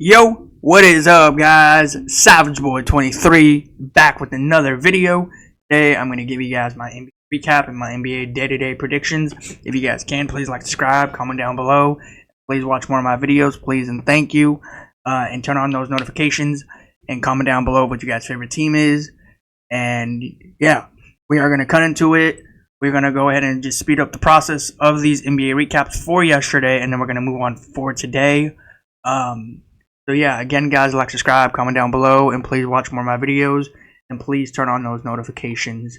Yo, what is up, guys? Savage Boy 23 back with another video. Today I'm going to give you guys my NBA recap and my NBA day-to-day predictions. If you guys can, please like, subscribe, comment down below. Please watch more of my videos, please and thank you. And turn on those notifications and comment down below what you guys' favorite team is. And yeah, we are going to cut into it. We're going to go ahead and just speed up the process of these NBA recaps for yesterday, and then we're going to move on for today. So yeah, again, guys, like, subscribe, comment down below, and please watch more of my videos, and please turn on those notifications.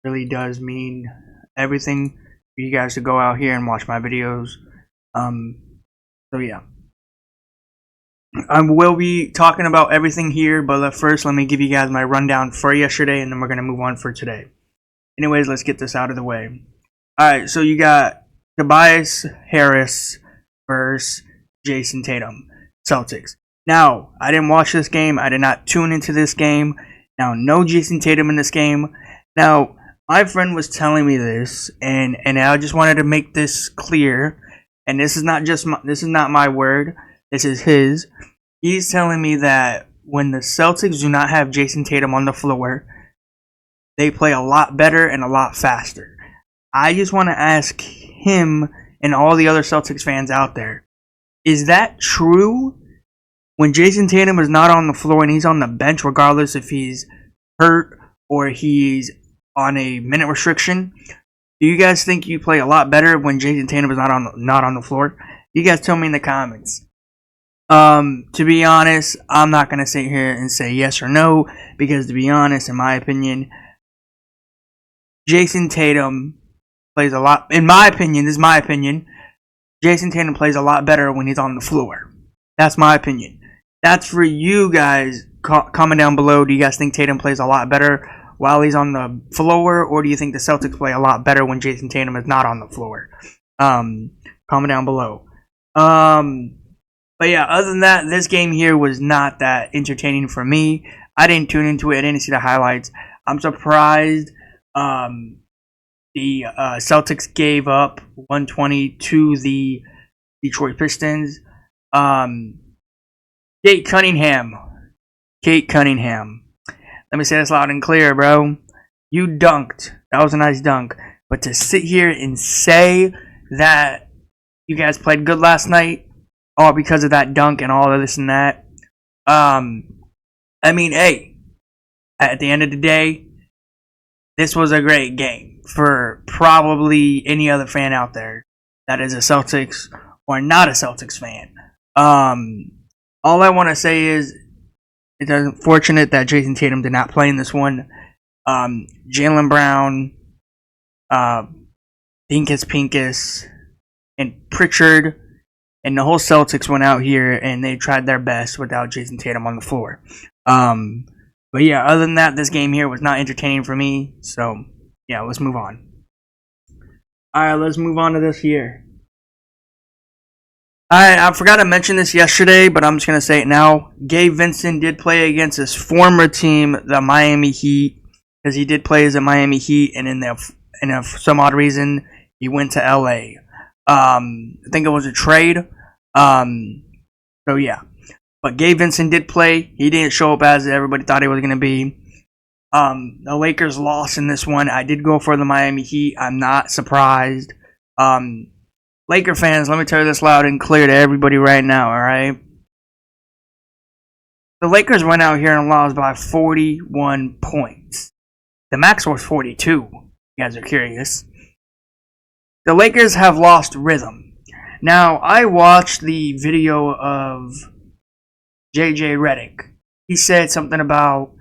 Really does mean everything for you guys to go out here and watch my videos. So yeah, I will be talking about everything here, but first, let me give you guys my rundown for yesterday, and then we're gonna move on for today. Anyways, let's get this out of the way. All right, so you got Tobias Harris versus Jayson Tatum, Celtics. Now, I didn't watch this game. I did not tune into this game. Now, no Jayson Tatum in this game. Now, my friend was telling me this, and I just wanted to make this clear. And this is not my word. This is his. He's telling me that when the Celtics do not have Jayson Tatum on the floor, they play a lot better and a lot faster. I just want to ask him and all the other Celtics fans out there, is that true? When Jayson Tatum is not on the floor and he's on the bench, regardless if he's hurt or he's on a minute restriction, do you guys think you play a lot better when Jayson Tatum is not on the floor? You guys tell me in the comments. To be honest, I'm not gonna sit here and say yes or no, because to be honest, in my opinion, Jayson Tatum plays a lot. In my opinion, this is my opinion. Jayson Tatum plays a lot better when he's on the floor. That's my opinion. That's for you guys. Comment down below. Do you guys think Tatum plays a lot better while he's on the floor, or do you think the Celtics play a lot better when Jayson Tatum is not on the floor? Comment down below. But yeah, other than that, this game here was not that entertaining for me. I didn't tune into it. I didn't see the highlights. I'm surprised the Celtics gave up 120 to the Detroit Pistons. Cade Cunningham. Let me say this loud and clear, bro. You dunked. That was a nice dunk. But to sit here and say that you guys played good last night, all because of that dunk and all of this and that. I mean, hey, at the end of the day, this was a great game for probably any other fan out there that is a Celtics or not a Celtics fan. All I want to say is it's unfortunate that Jayson Tatum did not play in this one. Jaylen Brown, Pincus, and Pritchard, and the whole Celtics went out here and they tried their best without Jayson Tatum on the floor. But yeah, other than that, this game here was not entertaining for me. So yeah, let's move on. Alright, let's move on to this here. Alright, I forgot to mention this yesterday, but I'm just going to say it now. Gabe Vincent did play against his former team, the Miami Heat, because he did play as a Miami Heat, and for some odd reason, he went to LA. I think it was a trade. So yeah. But Gabe Vincent did play. He didn't show up as everybody thought he was going to be. The Lakers lost in this one. I did go for the Miami Heat. I'm not surprised. Laker fans, let me tell you this loud and clear to everybody right now, alright? The Lakers went out here and lost by 41 points. The max was 42. You guys are curious. The Lakers have lost rhythm. Now, I watched the video of JJ Redick. He said something about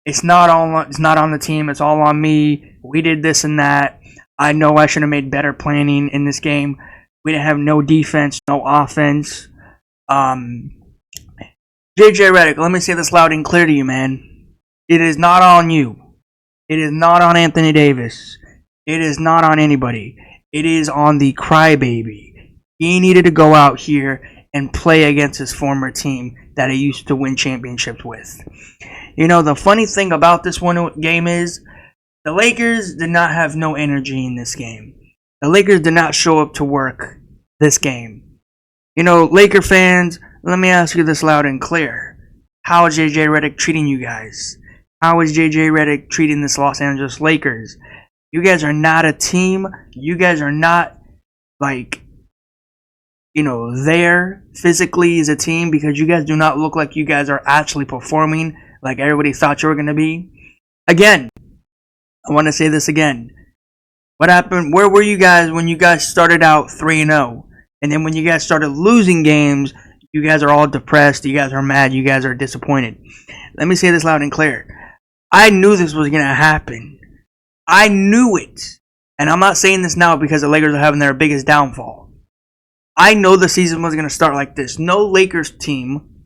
it's not on the team, it's all on me. We did this and that. I know I should have made better planning in this game. We didn't have no defense, no offense. JJ Redick, let me say this loud and clear to you, man. It is not on you. It is not on Anthony Davis. It is not on anybody. It is on the crybaby. He needed to go out here and play against his former team that he used to win championships with. You know, the funny thing about this one game is the Lakers did not have no energy in this game. The Lakers did not show up to work this game. Laker fans, let me ask you this loud and clear. How is JJ Redick treating you guys? How is JJ Redick treating this Los Angeles Lakers? You guys are not a team. You guys are not, there physically as a team, because you guys do not look like you guys are actually performing like everybody thought you were going to be. Again, I want to say this again. What happened? Where were you guys when you guys started out 3-0? And then when you guys started losing games, you guys are all depressed. You guys are mad. You guys are disappointed. Let me say this loud and clear. I knew this was going to happen. I knew it. And I'm not saying this now because the Lakers are having their biggest downfall. I know the season was going to start like this. No Lakers team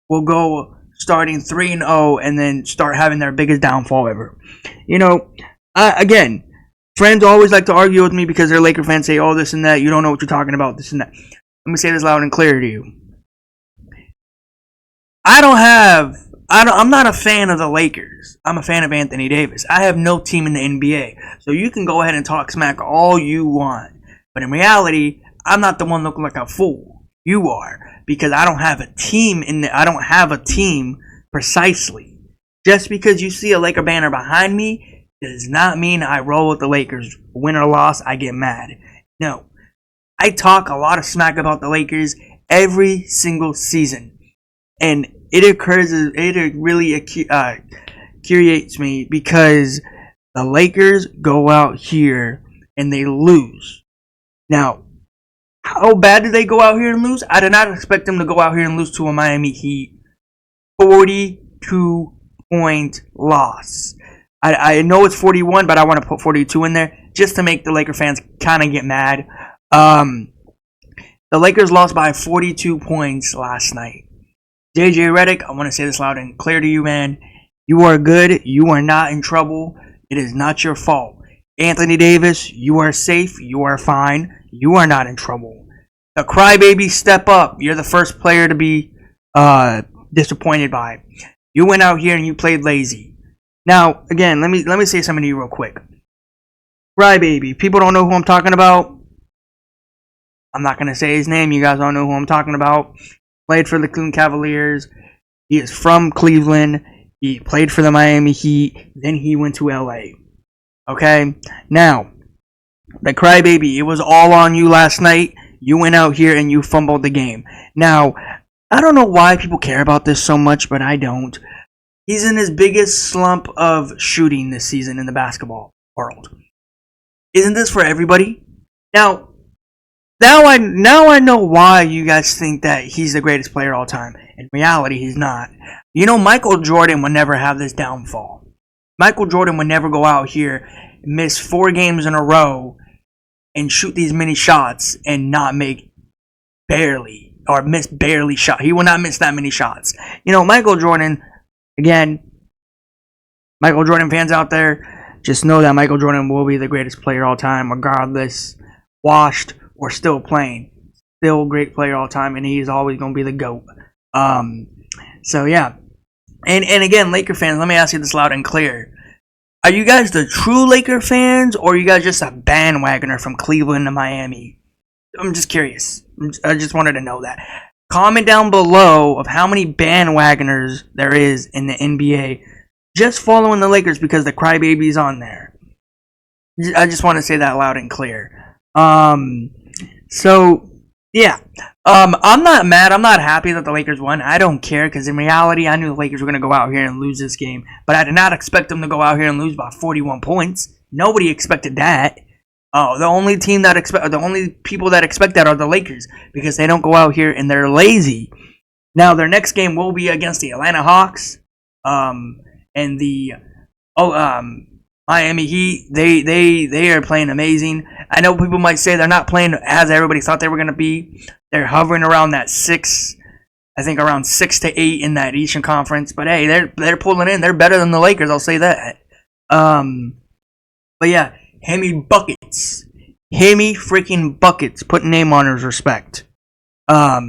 will go starting 3-0 and then start having their biggest downfall ever. Again, friends always like to argue with me because they're Laker fans, say, oh, this and that. You don't know what you're talking about, this and that. Let me say this loud and clear to you. I'm not a fan of the Lakers. I'm a fan of Anthony Davis. I have no team in the NBA. So you can go ahead and talk smack all you want. But in reality, I'm not the one looking like a fool. You are. Because I don't have a team I don't have a team precisely. Just because you see a Laker banner behind me does not mean I roll with the Lakers. Win or loss, I get mad. No. I talk a lot of smack about the Lakers every single season. And it really infuriates me because the Lakers go out here and they lose. Now, how bad did they go out here and lose? I did not expect them to go out here and lose to a Miami Heat 42-point loss. I know it's 41, but I want to put 42 in there just to make the Laker fans kind of get mad. The Lakers lost by 42 points last night. JJ Redick, I want to say this loud and clear to you, man. You are good. You are not in trouble. It is not your fault. Anthony Davis, you are safe. You are fine. You are not in trouble. The crybaby, step up. You're the first player to be disappointed by. You went out here and you played lazy. Now, again, let me say something to you real quick. Crybaby. People don't know who I'm talking about. I'm not going to say his name. You guys don't know who I'm talking about. Played for the Cleveland Cavaliers. He is from Cleveland. He played for the Miami Heat. Then he went to LA. Okay? Now, the crybaby, it was all on you last night. You went out here and you fumbled the game. Now, I don't know why people care about this so much, but I don't. He's in his biggest slump of shooting this season in the basketball world. Isn't this for everybody? Now I know why you guys think that he's the greatest player of all time. In reality, he's not. Michael Jordan would never have this downfall. Michael Jordan would never go out here, miss 4 games in a row, and shoot these many shots and not make barely, or miss barely shot. He will not miss that many shots. Michael Jordan, again, Michael Jordan fans out there, just know that Michael Jordan will be the greatest player of all time, regardless, washed or still playing. Still a great player all time, and he's always going to be the GOAT. So, yeah. And again, Laker fans, let me ask you this loud and clear. Are you guys the true Laker fans, or are you guys just a bandwagoner from Cleveland to Miami? I'm just curious. I just wanted to know that. Comment down below of how many bandwagoners there is in the NBA just following the Lakers because the crybaby's on there. I just want to say that loud and clear. So, yeah. I'm not mad. I'm not happy that the Lakers won. I don't care because in reality, I knew the Lakers were going to go out here and lose this game. But I did not expect them to go out here and lose by 41 points. Nobody expected that. Oh, the only people that expect that are the Lakers because they don't go out here and they're lazy. Now, their next game will be against the Atlanta Hawks and the Miami Heat. They are playing amazing. I know people might say they're not playing as everybody thought they were going to be. They're hovering around that 6, I think around 6 to 8 in that Eastern Conference. But hey, they're pulling in. They're better than the Lakers. I'll say that. But yeah, Hemi buckets, Hemi freaking buckets. Put name on his respect. Now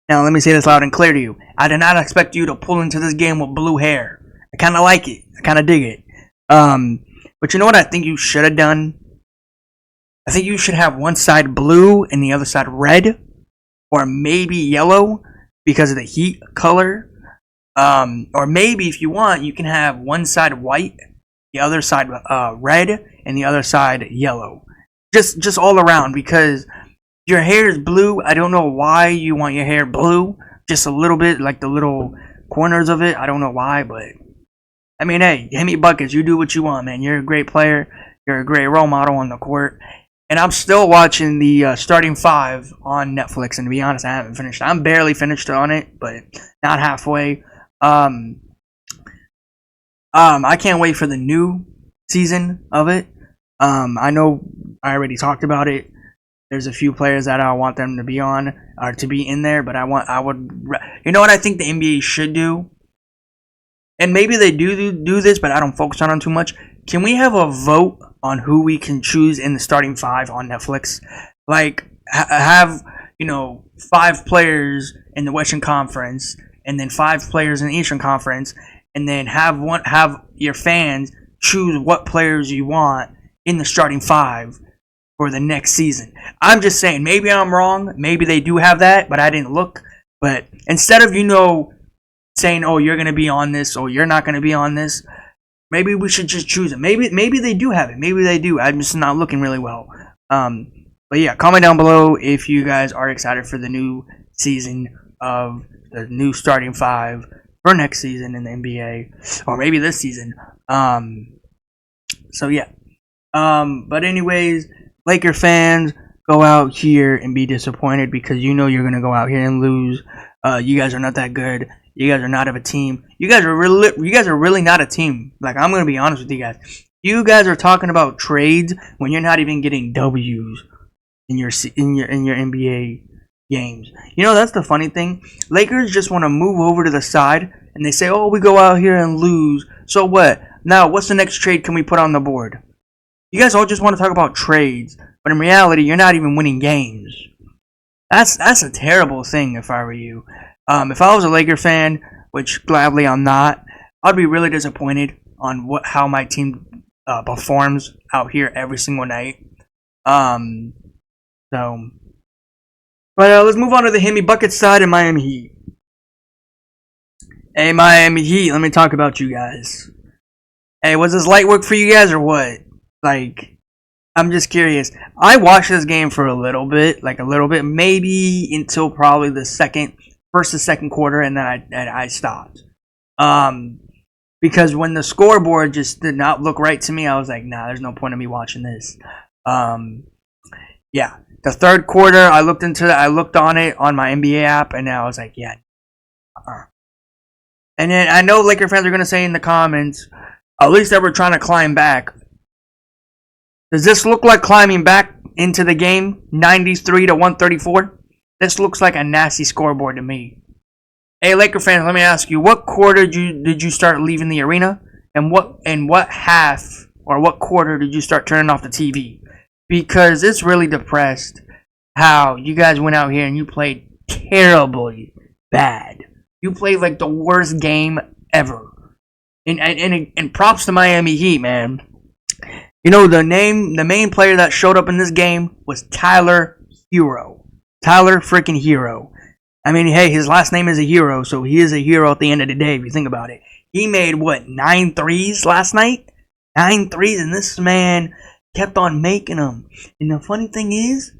let me say this loud and clear to you. I did not expect you to pull into this game with blue hair. I kind of like it. I kind of dig it. But you know what I think you should have done? I think you should have one side blue and the other side red. or maybe yellow because of the Heat color. Or maybe if you want, you can have one side white, the other side red, and the other side yellow. Just all around, because your hair is blue. I don't know why you want your hair blue. Just a little bit, like the little corners of it. I don't know why, but I mean, hey, Hemi Buckets, you do what you want, man. You're a great player. You're a great role model on the court. And I'm still watching the starting five on Netflix. And to be honest, I haven't finished. I'm barely finished on it, but not halfway. I can't wait for the new season of it. I know I already talked about it. There's a few players that I want them to be on or to be in there, but you know what I think the NBA should do? And maybe they do this, but I don't focus on them too much. Can we have a vote on who we can choose in the starting five on Netflix? Like, have, 5 players in the Western Conference, and then 5 players in the Eastern Conference, and then have your fans choose what players you want in the starting five for the next season. I'm just saying, maybe I'm wrong. Maybe they do have that, but I didn't look. But instead of, saying, oh, you're going to be on this or you're not going to be on this, maybe we should just choose it. Maybe they do have it. Maybe they do. I'm just not looking really well. But yeah, comment down below if you guys are excited for the new season of the new starting five for next season in the NBA, or maybe this season. So yeah. But anyways, Laker fans, go out here and be disappointed because you're going to go out here and lose. You guys are not that good. You guys are not of a team. You guys are really not a team. Like, I'm going to be honest with you guys. You guys are talking about trades when you're not even getting W's in your NBA games. That's the funny thing. Lakers just want to move over to the side and they say, "Oh, we go out here and lose. So what? Now, what's the next trade can we put on the board?" You guys all just want to talk about trades, but in reality, you're not even winning games. That's a terrible thing if I were you. If I was a Laker fan, which gladly I'm not, I'd be really disappointed on how my team performs out here every single night. But let's move on to the Hemi Bucket side of Miami Heat. Hey, Miami Heat, let me talk about you guys. Hey, was this light work for you guys or what? Like, I'm just curious. I watched this game for a little bit, maybe until probably the first to second quarter, and then I stopped. Because when the scoreboard just did not look right to me, I was like, nah, there's no point in me watching this. Yeah, the third quarter, I looked on it on my NBA app, and I was like, yeah. And then I know Laker fans are going to say in the comments, at least they were trying to climb back. Does this look like climbing back into the game, 93 to 134? This looks like a nasty scoreboard to me. Hey, Laker fans, let me ask you, what quarter did you start leaving the arena? And what half or what quarter did you start turning off the TV? Because it's really depressed how you guys went out here and you played terribly bad. You played like the worst game ever. And props to Miami Heat, man. The main player that showed up in this game was Tyler Hero. Tyler freaking Hero. I mean, hey, his last name is a hero, so he is a hero at the end of the day if you think about it. He made, 9 threes last night? 9 threes, and this man kept on making them. And the funny thing is,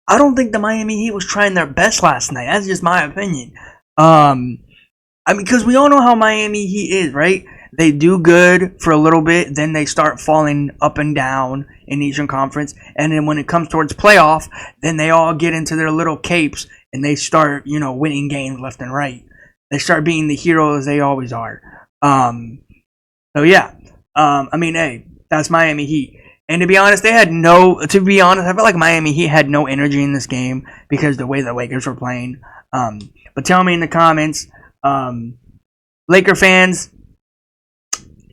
I don't think the Miami Heat was trying their best last night. That's just my opinion. Because we all know how Miami Heat is, right? They do good for a little bit, then they start falling up and down in the Eastern Conference, and then when it comes towards playoff, then they all get into their little capes, and they start, winning games left and right. They start being the heroes they always are. So yeah, hey, that's Miami Heat. And to be honest, I felt like Miami Heat had no energy in this game because the way the Lakers were playing. But tell me in the comments, Laker fans,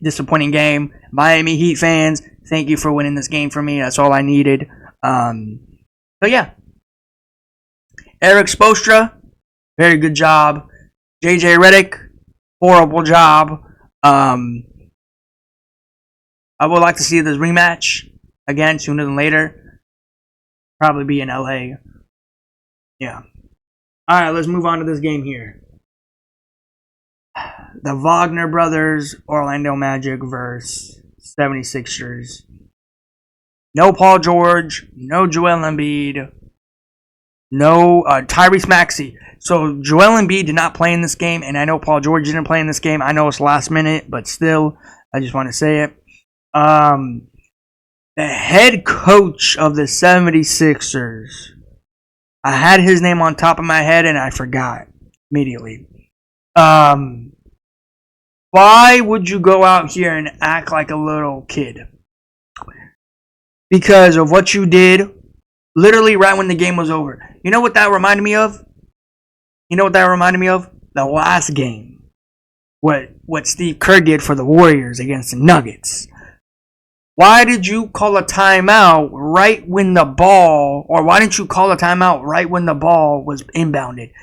disappointing game. Miami Heat fans, thank you for winning this game for me. That's all I needed. So yeah. Eric Spoelstra, very good job. JJ Redick, horrible job. I would like to see this rematch again sooner than later. Probably be in LA. Yeah. All right, let's move on to this game here. The Wagner brothers, Orlando Magic versus 76ers. No Paul George, no Joel Embiid, no Tyrese Maxey. So Joel Embiid did not play in this game, and I know Paul George didn't play in this game. I know it's last minute, but still, I just want to say it. The head coach of the 76ers, I had his name on top of my head, and I forgot immediately. Why would you go out here and act like a little kid? Because of what you did, literally right when the game was over. You know what that reminded me of? The last game. What Steve Kerr did for the Warriors against the Nuggets. Why did you call a timeout right when the ball, or why didn't you call a timeout right when the ball was inbounded?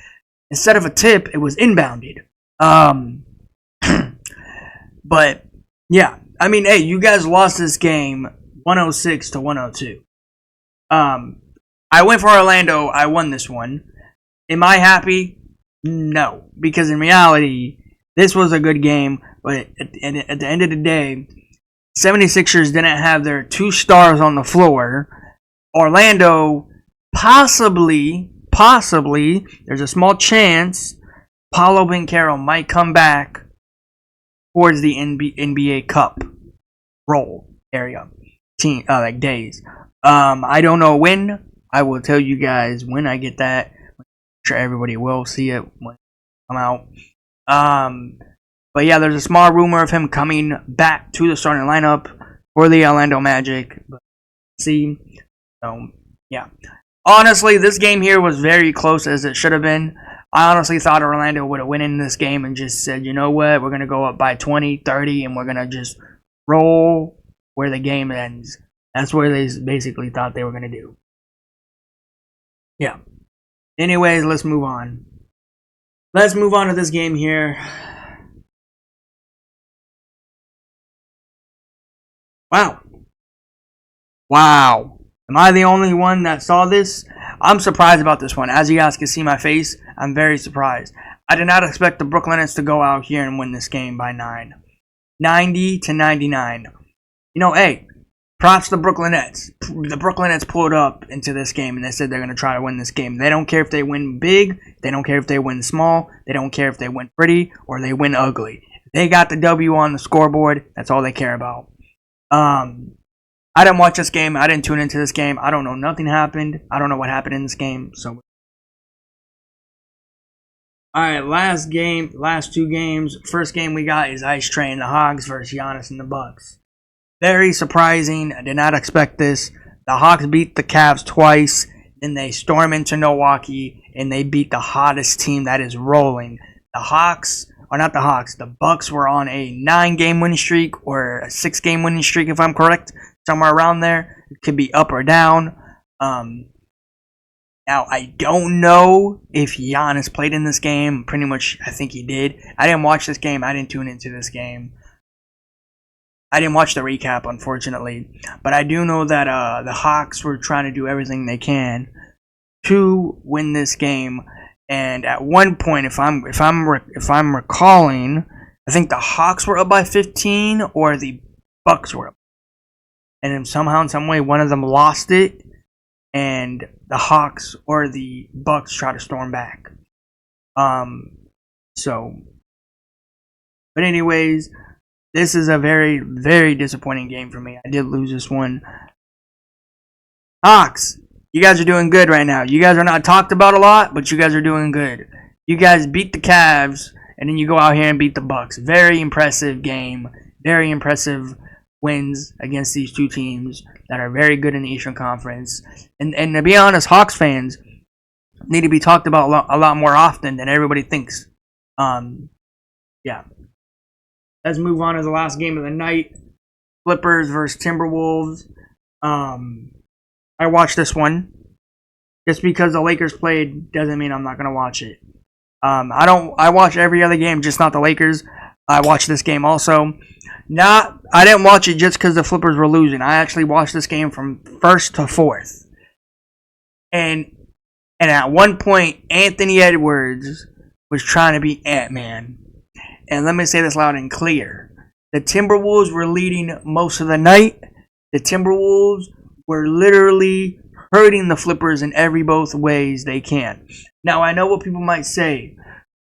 Instead of a tip, it was inbounded. But, yeah. I mean, hey, you guys lost this game 106 to 102. I went for Orlando. I won this one. Am I happy? No. Because in reality, this was a good game. But at the end of the day, 76ers didn't have their 2 stars on the floor. Orlando, possibly, there's a small chance Paolo Banchero might come back towards the NBA Cup role area. Like days. I don't know when. I will tell you guys when I get that. I'm sure everybody will see it when it come out. But yeah, there's a small rumor of him coming back to the starting lineup for the Orlando Magic. But see, so yeah. Honestly, this game here was very close as it should have been. I honestly thought Orlando would have went in this game and just said, you know what, we're going to go up by 20, 30, and we're going to just roll where the game ends. That's where they basically thought they were going to do. Yeah. Anyways, let's move on. Let's move on to this game here. Wow. Am I the only one that saw this? I'm surprised about this one. As you guys can see my face, I'm very surprised. I did not expect the Brooklyn Nets to go out here and win this game by 9. 90 to 99. You know, hey, props to the Brooklyn Nets. The Brooklyn Nets pulled up into this game and they said they're going to try to win this game. They don't care if they win big. They don't care if they win small. They don't care if they win pretty or they win ugly. They got the W on the scoreboard. That's all they care about. I didn't watch this game. I didn't tune into this game. I don't know. Nothing happened. I don't know what happened in this game. So, all right, last 2 games. First game we got is Ice Train, the Hawks versus Giannis and the Bucks. Very surprising. I did not expect this. The Hawks beat the Cavs twice. Then they storm into Milwaukee and they beat the hottest team that is rolling. The Bucks were on a 9-game winning streak or a 6-game winning streak, if I'm correct. Somewhere around there. It could be up or down. Now, I don't know if Giannis played in this game. Pretty much, I think he did. I didn't watch this game. I didn't tune into this game. I didn't watch the recap, unfortunately. But I do know that the Hawks were trying to do everything they can to win this game. And at one point, if I'm recalling, I think the Hawks were up by 15 or the Bucks were up. And then somehow, in some way, one of them lost it, and the Hawks or the Bucks try to storm back. But anyways, this is a very, very disappointing game for me. I did lose this one. Hawks, you guys are doing good right now. You guys are not talked about a lot, but you guys are doing good. You guys beat the Cavs, and then you go out here and beat the Bucks. Very impressive game. Very impressive wins against these 2 teams that are very good in the Eastern Conference. And to be honest, Hawks fans need to be talked about a lot more often than everybody thinks. Yeah. Let's move on to the last game of the night. Clippers versus Timberwolves. I watched this one. Just because the Lakers played doesn't mean I'm not going to watch it. I watch every other game, just not the Lakers. I watched this game also. I didn't watch it just because the Clippers were losing. I actually watched this game from first to fourth. And And at one point, Anthony Edwards was trying to be Ant-Man. And let me say this loud and clear. The Timberwolves were leading most of the night. The Timberwolves were literally hurting the Flippers in every both ways they can. Now, I know what people might say.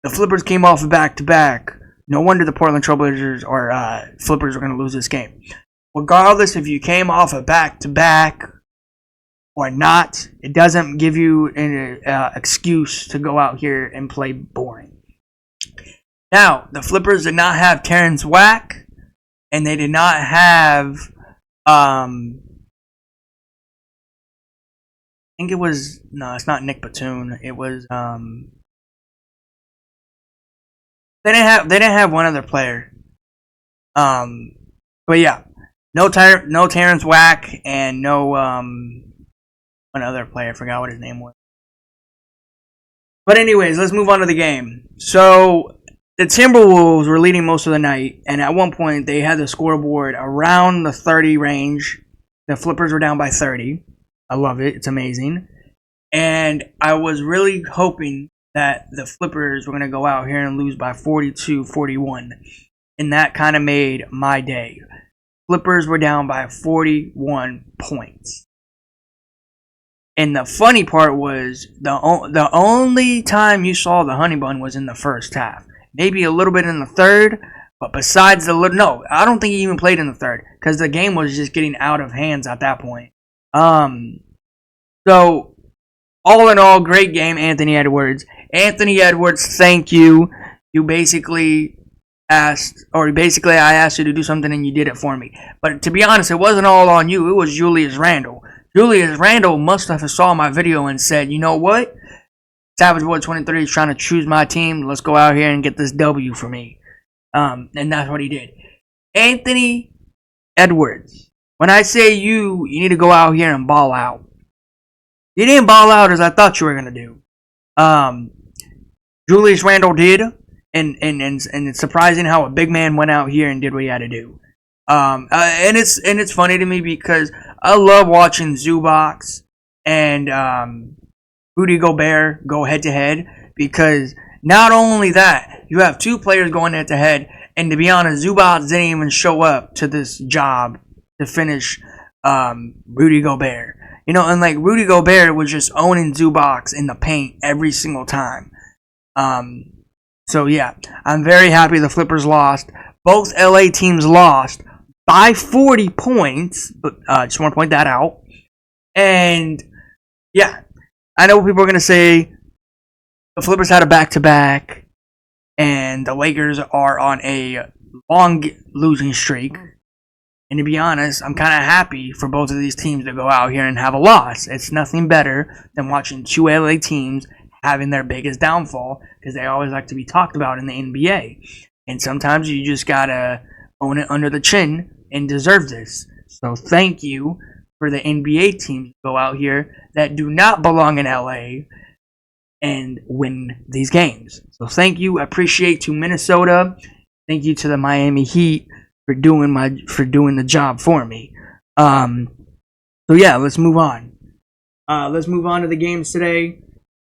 The Flippers came off a back-to-back. No wonder the Portland Trailblazers or Flippers are going to lose this game. Regardless if you came off a back-to-back or not, it doesn't give you an excuse to go out here and play boring. Now, the Flippers did not have Terrence Wack, and they did not have, I think it was, no, it's not Nick Batum. It was, they didn't have one other player. But yeah, no Terrence Wack and no one other player. I forgot what his name was. But anyways, let's move on to the game. So the Timberwolves were leading most of the night, and at one point they had the scoreboard around the 30 range. The Flippers were down by 30. I love it. It's amazing. And I was really hoping that the Flippers were going to go out here and lose by 42-41. And that kind of made my day. Flippers were down by 41 points. And the funny part was the only time you saw the Honey Bun was in the first half. Maybe a little bit in the third, but besides no, I don't think he even played in the third because the game was just getting out of hands at that point. So all in all, great game, Anthony Edwards. Anthony Edwards, thank you. You basically I asked you to do something and you did it for me. But to be honest, it wasn't all on you. It was Julius Randle. Julius Randle must have saw my video and said, you know what? Savage Boy 23 is trying to choose my team. Let's go out here and get this W for me. And that's what he did. Anthony Edwards. When I say you need to go out here and ball out. You didn't ball out as I thought you were going to do. Julius Randle did. And it's surprising how a big man went out here and did what he had to do. And it's funny to me because I love watching Zubac and Rudy Gobert go head to head, because not only that, you have two players going head to head, and to be honest, Zubac didn't even show up to this job to finish Rudy Gobert. You know, and like Rudy Gobert was just owning Zubac in the paint every single time. So yeah, I'm very happy the Flippers lost. Both LA teams lost by 40 points, but just want to point that out. And yeah, I know what people are going to say. The Flippers had a back-to-back, and the Lakers are on a long losing streak. And to be honest, I'm kind of happy for both of these teams to go out here and have a loss. It's nothing better than watching two LA teams having their biggest downfall, because they always like to be talked about in the NBA. And sometimes you just got to own it under the chin and deserve this. So thank you for the NBA teams to go out here that do not belong in LA and win these games. So thank you. I appreciate to Minnesota. Thank you to the Miami Heat for doing the job for me. So yeah, let's move on. Let's move on to the games today.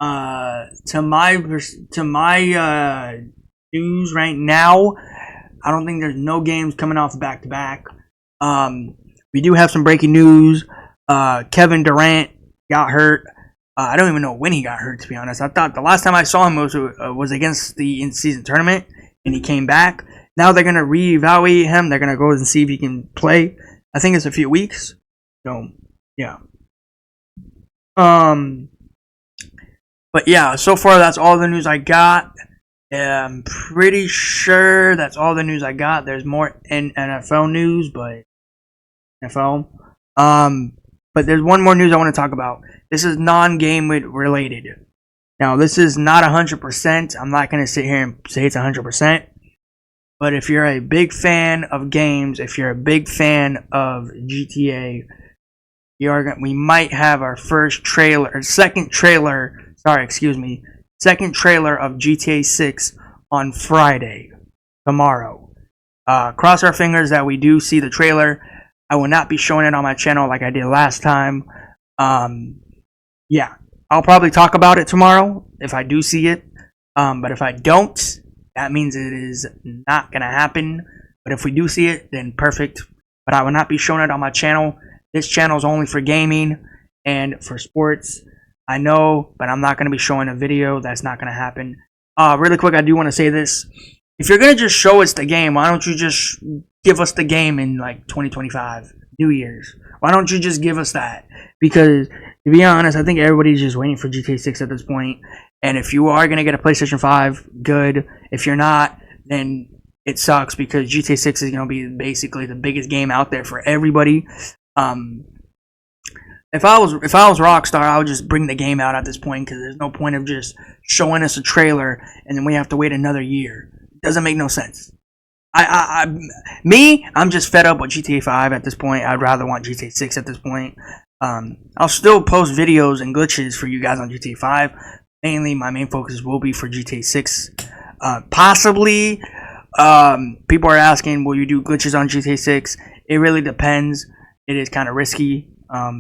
To my news right now, I don't think there's no games coming off back to back. We do have some breaking news. Kevin Durant got hurt. I don't even know when he got hurt, to be honest. I thought the last time I saw him was against the in-season tournament, and he came back. Now they're going to reevaluate him. They're going to go and see if he can play. I think it's a few weeks. So, yeah. But yeah, so far that's all the news I got. I'm pretty sure that's all the news I got. There's more in NFL news, but NFL. But there's one more news I want to talk about. This is non-game related. Now, this is not 100%. I'm not going to sit here and say it's 100%. But if you're a big fan of games, if you're a big fan of GTA, we might have our second trailer of GTA 6 on Friday, tomorrow. Cross our fingers that we do see the trailer. I will not be showing it on my channel like I did last time. Yeah, I'll probably talk about it tomorrow if I do see it. But if I don't, that means it is not going to happen. But if we do see it, then perfect. But I will not be showing it on my channel. This channel is only for gaming and for sports. I know, but I'm not going to be showing a video. That's not going to happen. Really quick, I do want to say this. If you're going to just show us the game, why don't you just give us the game in like 2025, New Year's? Why don't you just give us that? Because, to be honest, I think everybody's just waiting for GTA 6 at this point. And if you are going to get a PlayStation 5, good. If you're not, then it sucks because GTA 6 is going to be basically the biggest game out there for everybody. If I was Rockstar, I would just bring the game out at this point because there's no point of just showing us a trailer and then we have to wait another year. It doesn't make no sense. I'm just fed up with GTA 5 at this point. I'd rather want GTA 6 at this point. I'll still post videos and glitches for you guys on GTA 5. Mainly, my main focus will be for GTA 6. Possibly, people are asking, will you do glitches on GTA 6? It really depends. It is kind of risky. Yeah.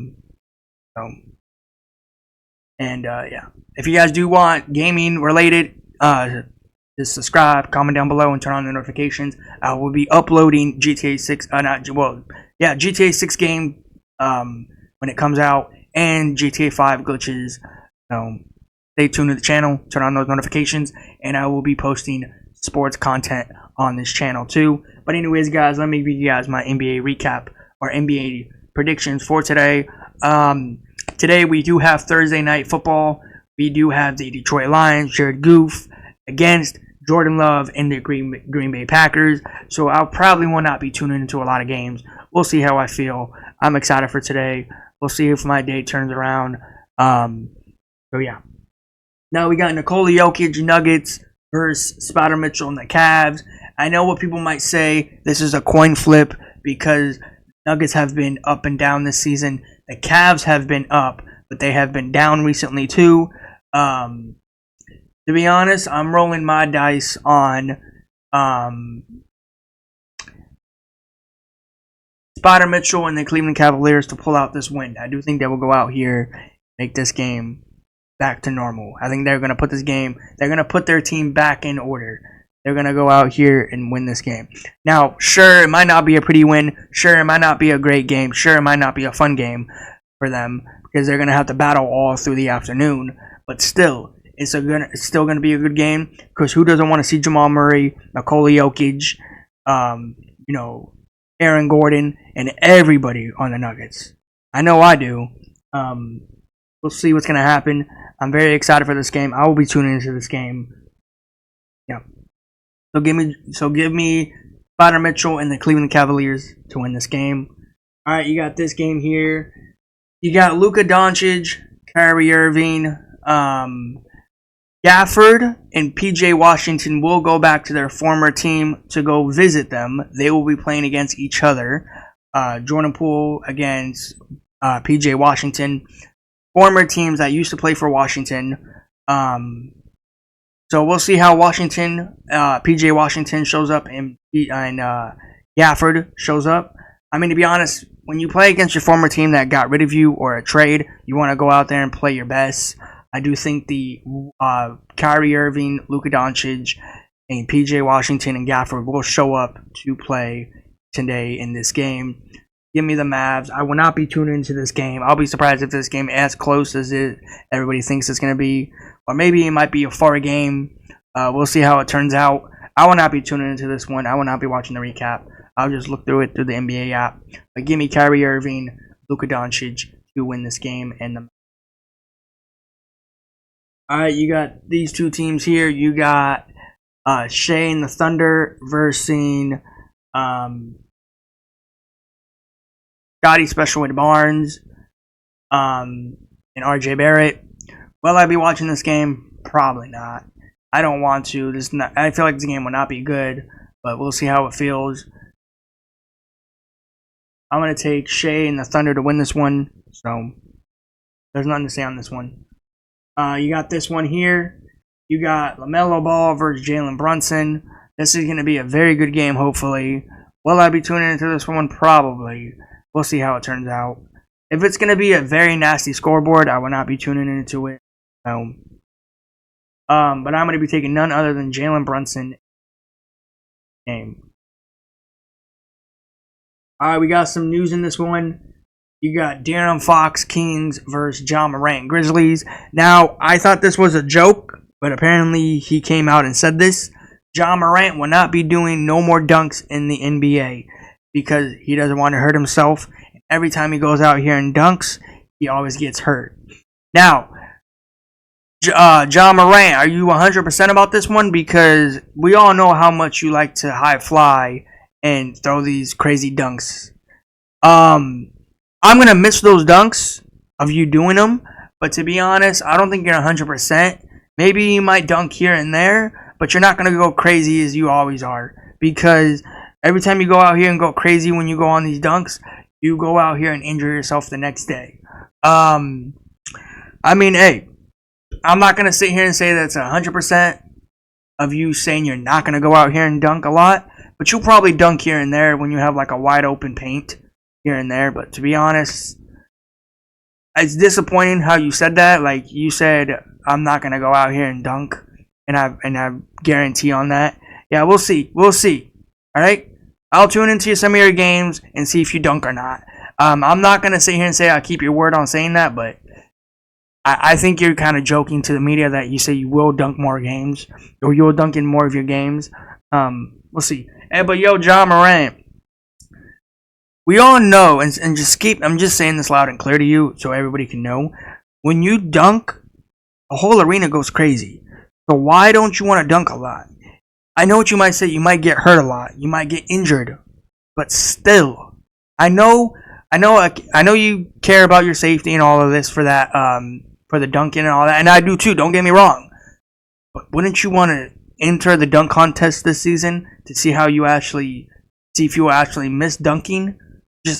If you guys do want gaming related, just subscribe, comment down below, and turn on the notifications. I will be uploading GTA 6. GTA 6 game when it comes out, and GTA 5 glitches. Stay tuned to the channel, turn on those notifications, and I will be posting sports content on this channel too. But anyways, guys, let me give you guys my NBA recap or NBA predictions for today. Today we do have Thursday night football. We do have the Detroit Lions, Jared Goff against Jordan Love and the Green Bay Packers. So I'll probably will not be tuning into a lot of games. We'll see how I feel. I'm excited for today. We'll see if my day turns around. So yeah. Now we got Nikola Jokic Nuggets versus Spider Mitchell and the Cavs. I know what people might say. This is a coin flip because Nuggets have been up and down this season. The Cavs have been up, but they have been down recently too. To be honest, I'm rolling my dice on Spider Mitchell and the Cleveland Cavaliers to pull out this win. I do think they will go out here, make this game back to normal. I think they're going to put they're going to put their team back in order. They're going to go out here and win this game. Now, sure, it might not be a pretty win. Sure, it might not be a great game. Sure, it might not be a fun game for them because they're going to have to battle all through the afternoon. But still, it's still going to be a good game because who doesn't want to see Jamal Murray, Nikola Jokic, Aaron Gordon, and everybody on the Nuggets? I know I do. We'll see what's going to happen. I'm very excited for this game. I will be tuning into this game. Yeah. So give me Spider Mitchell and the Cleveland Cavaliers to win this game. All right, you got this game here. You got Luka Doncic, Kyrie Irving, Gafford, and PJ Washington will go back to their former team to go visit them. They will be playing against each other. Jordan Poole against PJ Washington. Former teams that used to play for Washington. So we'll see how PJ Washington shows up and Gafford shows up. I mean, to be honest, when you play against your former team that got rid of you or a trade, you want to go out there and play your best. I do think the Kyrie Irving, Luka Doncic, and PJ Washington and Gafford will show up to play today in this game. Give me the Mavs. I will not be tuning into this game. I'll be surprised if this game is as close as everybody thinks it's going to be. Or maybe it might be a far game. We'll see how it turns out. I will not be tuning into this one. I will not be watching the recap. I'll just look through it through the NBA app. But give me Kyrie Irving, Luka Doncic to win this game. Alright, you got these two teams here. You got Shea and the Thunder versus Scotty Special Ed Barnes and RJ Barrett. Will I be watching this game? Probably not. I don't want to. I feel like this game will not be good, but we'll see how it feels. I'm going to take Shea and the Thunder to win this one, so there's nothing to say on this one. You got this one here. You got LaMelo Ball versus Jalen Brunson. This is going to be a very good game, hopefully. Will I be tuning into this one? Probably. We'll see how it turns out. If it's going to be a very nasty scoreboard, I will not be tuning into it. So, but I'm going to be taking none other than Jalen Brunson game. All right, we got some news in this one. You got De'Aaron Fox Kings versus Ja Morant Grizzlies. Now, I thought this was a joke, but apparently he came out and said this. Ja Morant will not be doing no more dunks in the NBA because he doesn't want to hurt himself. Every time he goes out here and dunks, he always gets hurt. Now, Ja Morant, are you 100% about this one? Because we all know how much you like to high fly and throw these crazy dunks. I'm gonna miss those dunks of you doing them, but to be honest, I don't think you're 100%. Maybe you might dunk here and there, but you're not gonna go crazy as you always are. Because every time you go out here and go crazy when you go on these dunks, you go out here and injure yourself the next day. I mean, hey, I'm not gonna sit here and say that's 100% of you saying you're not gonna go out here and dunk a lot. But you'll probably dunk here and there when you have like a wide open paint here and there. But to be honest, it's disappointing how you said that. Like you said, I'm not gonna go out here and dunk, and I guarantee on that. Yeah, we'll see. We'll see. All right, I'll tune into some of your games and see if you dunk or not. I'm not gonna sit here and say I'll keep your word on saying that, but I think you're kind of joking to the media that you say you will dunk more games or you will dunk in more of your games. We'll see. Hey, but yo, Ja Morant, we all know, and I'm just saying this loud and clear to you so everybody can know. When you dunk, the whole arena goes crazy. So why don't you want to dunk a lot? I know what you might say. You might get hurt a lot. You might get injured. But still, I know you care about your safety and all of this for that, for the dunking and all that, and I do too. Don't get me wrong. But wouldn't you want to enter the dunk contest this season to see how you actually see if you actually miss dunking?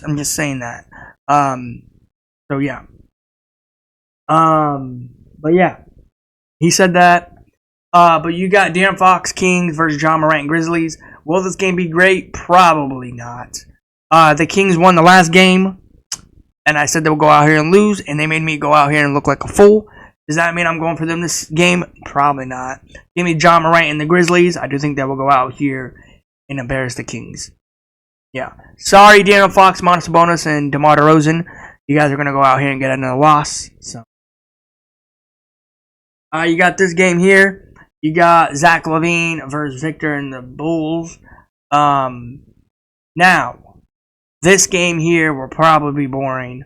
I'm just saying that. So yeah. But yeah, he said that. But you got De'Aaron Fox Kings versus Ja Morant Grizzlies. Will this game be great? Probably not. The Kings won the last game, and I said they would go out here and lose, and they made me go out here and look like a fool. Does that mean I'm going for them this game? Probably not. Give me Ja Morant and the Grizzlies. I do think they will go out here and embarrass the Kings. Yeah. Sorry, De'Aaron Fox, Montes Sabonis, and DeMar DeRozan. You guys are going to go out here and get another loss. So, you got this game here. You got Zach LaVine versus Victor and the Bulls. Now, this game here will probably be boring.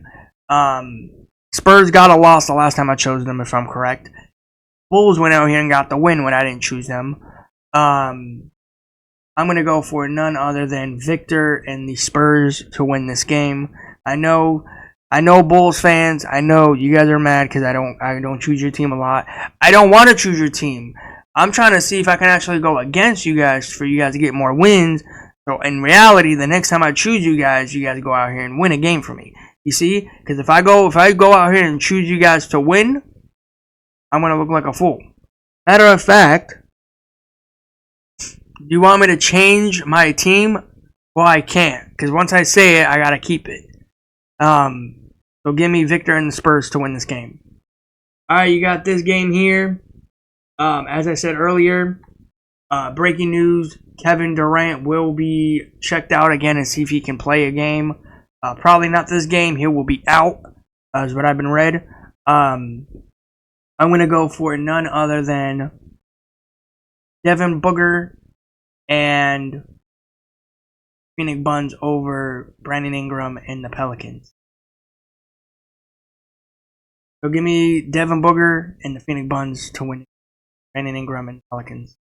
Spurs got a loss the last time I chose them, if I'm correct. Bulls went out here and got the win when I didn't choose them. I'm going to go for none other than Victor and the Spurs to win this game. I know Bulls fans. I know you guys are mad because I don't choose your team a lot. I don't want to choose your team. I'm trying to see if I can actually go against you guys for you guys to get more wins. So in reality, the next time I choose you guys go out here and win a game for me. You see? Because if I go out here and choose you guys to win, I'm going to look like a fool. Matter of fact, do you want me to change my team? Well, I can't. Because once I say it, I got to keep it. So give me Victor and the Spurs to win this game. Alright, you got this game here. As I said earlier, breaking news, Kevin Durant will be checked out again and see if he can play a game. Probably not this game. He will be out, is what I've been read. I'm going to go for none other than Devin Booker and Phoenix Suns over Brandon Ingram and the Pelicans. So give me Devin Booker and the Phoenix Suns to win Brandon Ingram and the Pelicans.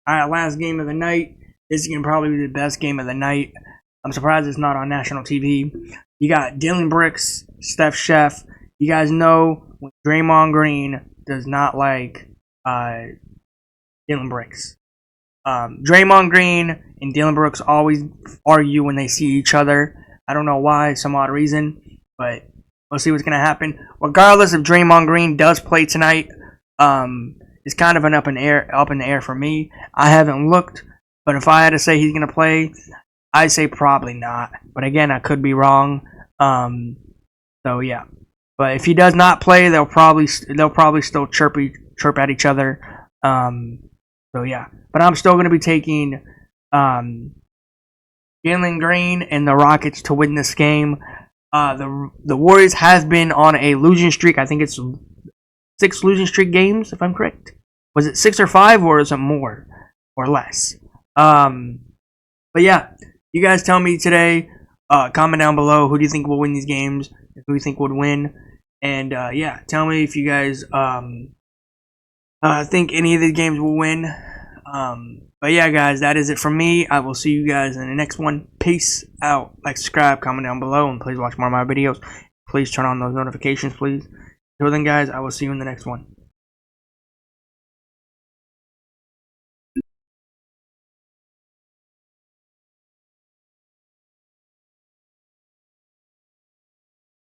Alright, last game of the night. This is going to probably be the best game of the night. I'm surprised it's not on national TV. You got Dillon Brooks, Steph Chef. You guys know when Draymond Green does not like Dillon Brooks. Draymond Green and Dillon Brooks always argue when they see each other. I don't know why, some odd reason, but we'll see what's going to happen. Regardless if Draymond Green does play tonight, it's kind of an up in the air for me. I haven't looked, but if I had to say he's going to play, I'd say probably not. But again, I could be wrong. So yeah. But if he does not play, they'll probably still chirp at each other. So yeah, but I'm still going to be taking Jalen Green and the Rockets to win this game. The Warriors has been on a losing streak. I think it's 6 losing streak games, if I'm correct. Was it 6 or 5, or is it more or less? But yeah, you guys tell me today. Comment down below, who do you think will win these games? Who do you think would win? And yeah, tell me if you guys think any of these games will win. But yeah, guys, that is it from me. I will see you guys in the next one. Peace out. Like, subscribe, comment down below, and please watch more of my videos. Please turn on those notifications, please. Until then, guys, I will see you in the next one.